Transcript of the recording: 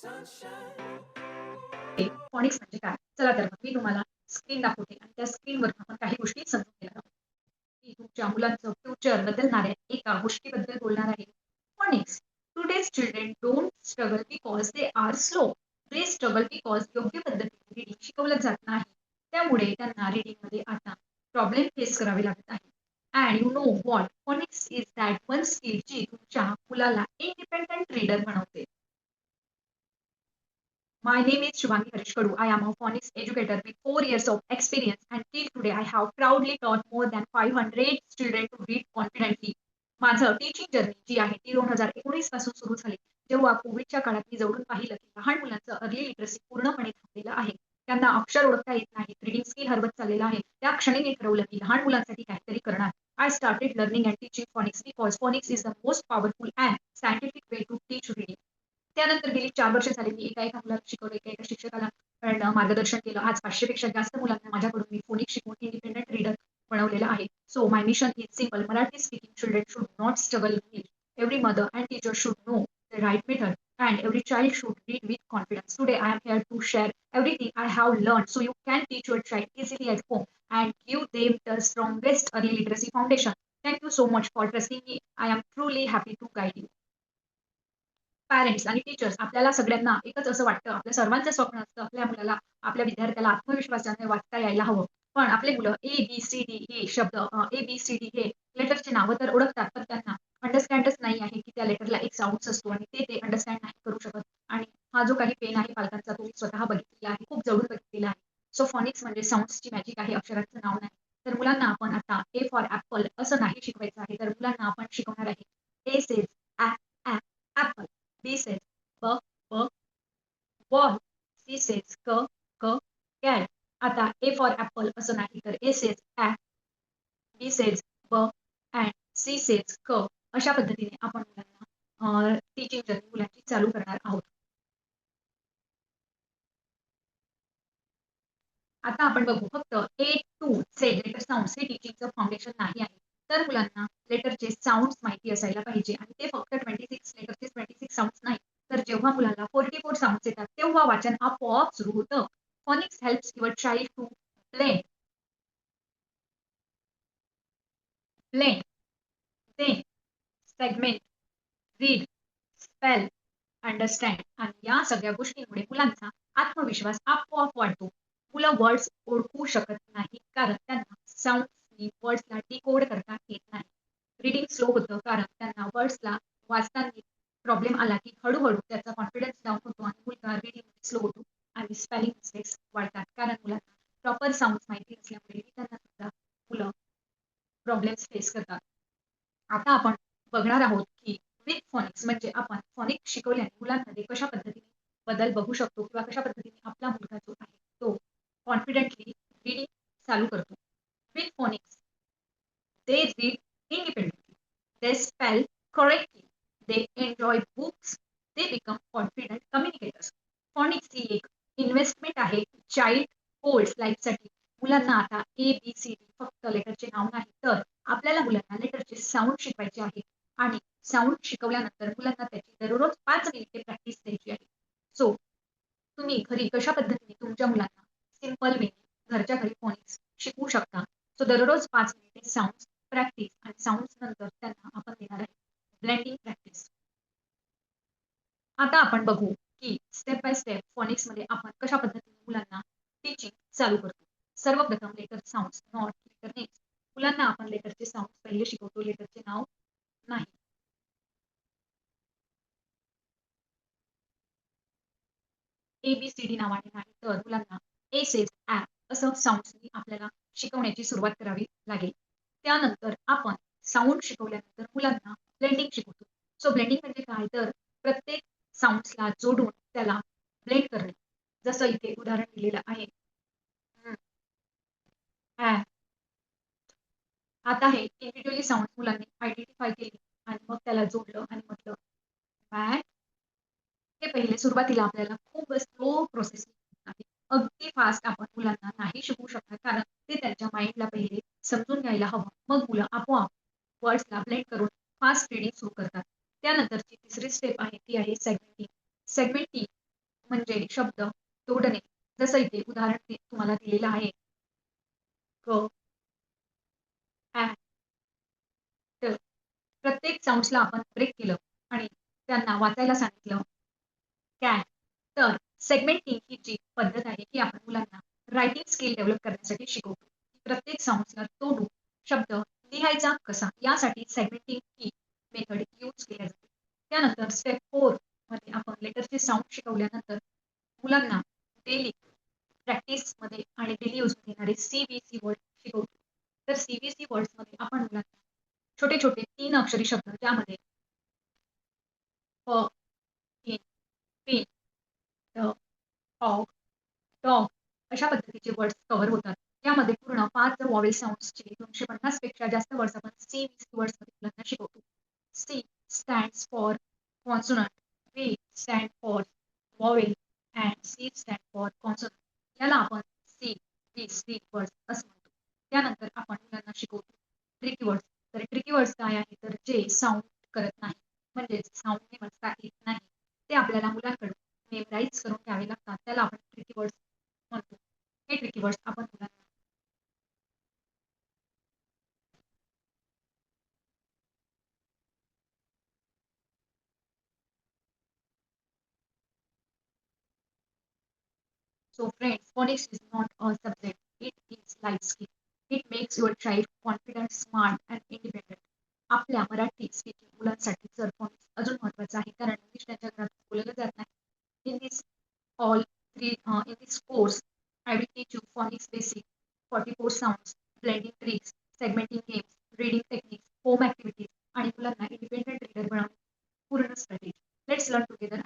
Phoenix म्हणजे काय? चला तर मग मी तुम्हाला स्क्रीन दाखवते आणि त्या स्क्रीनवर आपण काही गोष्टी समजून घेणार आहोत. मी तुमच्या मुलांचं फ्युचर बदलणाऱ्या एका गोष्टीबद्दल बोलणार आहे. Phoenix. Today's children don't struggle because they are slow. They struggle because योग्य पद्धतीने रीडिंग शिकवलं जात नाही. त्यामुळे त्यांना रीडिंगमध्ये आता प्रॉब्लेम फेस करावे लागत आहे. And you know what? Phonics is that one skill जी तुमच्या मुलाला इंडिपेंडंट रीडर बनवते. My name is Shubhangi Harish Kadu. I am a phonics educator with 4 years of experience, and till today I have proudly taught more than 500 children to read confidently. माझं teaching journey जी आहे ती 2019 पासून सुरू झाली. जेव्हा कोविडच्या काळात मी जवळून पाहिलं की लहान मुलांचं अर्ली लिटरसी पूर्णपणे थांबलेलं आहे. त्यांना अक्षर ओळखता येत नाही, रीडिंग स्किल हरवत चाललेलं आहे. त्या क्षणी मी ठरवलं की लहान मुलांसाठी काहीतरी करणार. I started learning and teaching phonics because phonics is the most powerful and scientific way to teach reading. त्यानंतर गेली 4 वर्ष झाली मी एका मुलाला शिकवलं, एका शिक्षकाला मार्गदर्शन केलं. आज 500 पेक्षा जास्त मुलांना माझ्याकडून मी फोनिक्स शिकवून इंडिपेंडंट रीडर बनवलेलं आहे. So my mission is simple. Marathi speaking children should not struggle with it. Every mother and teacher should know the right method, and every child should read with confidence. Today I am here to share everything I have learned so you can teach your child easily at home and give them the strongest early literacy foundation. Thank you so much for trusting me. I am truly happy to guide you. Parents आणि teachers आपल्याला सगळ्यांना एकच असं वाटतं, आपल्या सर्वांचं स्वप्न असतं आपल्या मुलाला, आपल्या विद्यार्थ्याला आत्मविश्वासाने वाचता यायला हवं. पण आपले मुलं ए-बी-सी-डी हे शब्द ए-बी-सी-डी हे लेटरची नावं तर ओळखतात, पण त्यांना अंडरस्टँडच नाही आहे, की त्या लेटरला एक साउंड्स असतो आणि ते अंडरस्टँड नाही करू शकत. आणि हा जो काही पेन आहे पालकांचा तो मी स्वतः बघितलेला आहे, खूप जवळून बघितलेला आहे. सो फॉनिक्स म्हणजे साउंड्सची मॅजिक आहे, अक्षरांचं नाव नाही. तर मुलांना आपण आता ए फॉर ॲपल असं नाही शिकवायचं आहे, तर मुलांना आपण शिकवणार आहे A says apple. B says ball. C says cat. आता A for apple असं नाही तर A says a, B says b and C says अशा पद्धतीने आपण मुलांना टीचिंग जर्नी मुलांची चालू करणार आहोत. आता आपण बघू फक्त A to Z letter sounds हे टीचिंगचं फाउंडेशन नाही आहे. तर मुलांना लेटरचे साउंड्स माहिती असायला पाहिजे आणि ते फक्त 26 लेटरचे 26 साउंड्स नाही. तर जेव्हा मुलांना 44 साउंड्स येतात तेव्हा वाचन आपोआप सुरू होतं. Phonics helps your child to blend, blend, then segment, read, spell, understand आणि या सगळ्या गोष्टींमुळे मुलांचा आत्मविश्वास आपोआप वाढतो. मुलं वर्ड्स ओळखू शकत नाही कारण त्यांना साऊंड्सनी वर्ड्सला डिकोड करता येत नाही. रीडिंग स्लो होतं कारण त्यांना वर्ड्सला वाचताना प्रॉब्लेम आला की हळूहळू त्याचा कॉन्फिडन्स डाऊन होतो आणि मुलगा रीडिंग स्लो होतो आणि स्पेलिंग मिस्टेक्स वाढतात कारण मुलांना प्रॉपर साऊंड्स माहिती नसल्यामुळे लिहिताना सुद्धा मुलं प्रॉब्लेम्स फेस करतात. आता आपण बघणार आहोत की विथ फॉनिक्स म्हणजे आपण फॉनिक्स शिकवल्याने मुलांमध्ये कशा पद्धतीने बदल बघू शकतो किंवा कशा पद्धतीने आपला मुलगा जो आहे तो कॉन्फिडेंटली रीडिंग चालू करतो. With Phoenix they read independently, they spell correctly, they enjoy books, they become confident communicators. Phonics ही एक इन्व्हेस्टमेंट आहे चाइल्ड होल्ड्स लाईफसाठी. मुलांना आता ए-बी-सी-डी फक्त लेटरचे नाव नाही तर आपल्याला मुलांना लेटरचे साउंड शिकवायचे आहे आणि साउंड शिकवल्यानंतर मुलांना त्याची दररोज 5 मिनिटे प्रॅक्टिस द्यायची आहे. सो तुम्ही घरी कशा पद्धतीने तुमच्या मुलांना सिंपल वे घरच्या घरी फॉनिक्स शिकवू शकता. सो दररोज 5 मिनिटे साउंड प्रॅक्टिस आणि साउंड्स नंतर त्यांना आपण देणार आहे ब्लेंडिंग प्रॅक्टिस. आता आपण बघू की स्टेप बाय स्टेप फॉनिक्स मध्ये आपण कशा पद्धतीने मुलांना टीचिंग चालू करतो. सर्वप्रथम letter sounds not letter names. मुलांना आपण लेटरचे साउंड पहिले शिकवतो, लेटरचे नाव नाही. ABCD नावाने नाही तर मुलांना ए सेज ॲप असं साउंड्सनी आपल्याला शिकवण्याची सुरुवात करावी लागेल. त्यानंतर आपण साउंड शिकवल्यानंतर मुलांना ब्लेंडिंग शिकवतो. सो ब्लेंडिंग म्हणजे काय तर प्रत्येक साउंड्सला जोडून त्याला ब्लेंड करणे. जसं इथे उदाहरण दिलेलं आहे. हं, ॲ. आता हे इंडिव्हिज्युअली साउंड मुलांनी आयडेंटिफाय केली आणि मग त्याला जोडलं आणि म्हटलं बॅट. हे पहिले सुरुवातीला आपल्याला खूप स्लो प्रोसेस आहे. अगदी फास्ट आपण मुलांना नाही शिकवू शकणार कारण ते त्यांच्या माइंडला पहिले समजून घ्यायला हवं. मग मुलं आपोआप वर्ड्सला ब्लेंड करून फास्ट रीडिंग सुरू करतात. त्यानंतरची तिसरी स्टेप आहे ती आहे सेगमेंटिंग. सेगमेंटिंग म्हणजे शब्द तोडणे. जसं इथे उदाहरण तुम्हाला दिलेलं आहे. क, ॲ, ट. प्रत्येक साउंड्सला आपण ब्रेक केलं आणि त्यांना वाचायला सांगितलं. कॅन. तर सेगमेंटिंग ही जी पद्धत आहे ही आपण मुलांना रायटिंग स्किल डेव्हलप करण्यासाठी शिकवतो. प्रत्येक साउंड्सला तोडून शब्द लिहायचा कसा यासाठी सेगमेंटिंग ही मेथड यूज केली जाते. त्यानंतर स्टेप 4 मध्ये आपण लेटरचे साउंड शिकवल्यानंतर मुलांना डेली प्रॅक्टिसमध्ये आणि डेली यूजमध्ये येणारे CBC वर्ड शिकवतो. तर CBC वर्ड्समध्ये आपण मुलांना छोटे छोटे 3 अक्षरी शब्द ज्यामध्ये प, इन, पिन, ड, ऑग, डॉग अशा पद्धतीचे वर्ड्स कव्हर होतात. यामध्ये पूर्ण 5 व्हॉवेल साउंड्सचे 250 पेक्षा जास्त वर्ड्स आपण CBC वर्ड्समध्ये मुलांना शिकवतो. C stands for consonant, B stand for vowel and C stand for consonant. याला आपण CBC वर्ड्स असं म्हणतो. त्यानंतर आपण मुलांना शिकवतो ट्रिकी वर्ड्स. तर ट्रिकी वर्ड्स काय आहे तर जे साऊंड करत नाही म्हणजेच साऊंडने वाचता येत नाही ते आपल्याला मुलांकडून मेमराईज करून घ्यावे लागतात. त्याला आपण ट्रिकी वर्ड्स म्हणतो. हे ट्रिकी वर्ड्स आपण मुलांना So friends, phonics is not a subject, it is life skill. It makes your child confident, smart and independent. आपल्या मराठी स्पीकिंग मुलांसाठी जर phonics अजून महत्त्वाचं आहे कारण इंग्लिश त्यांच्या घरात बोललं जात नाही. In this all in this course, I will teach you phonics basic, 44 sounds, blending tricks, segmenting games, reading techniques, home activities आणि मुलांना independent reader बनवणे पूर्ण strategy. Let's learn together.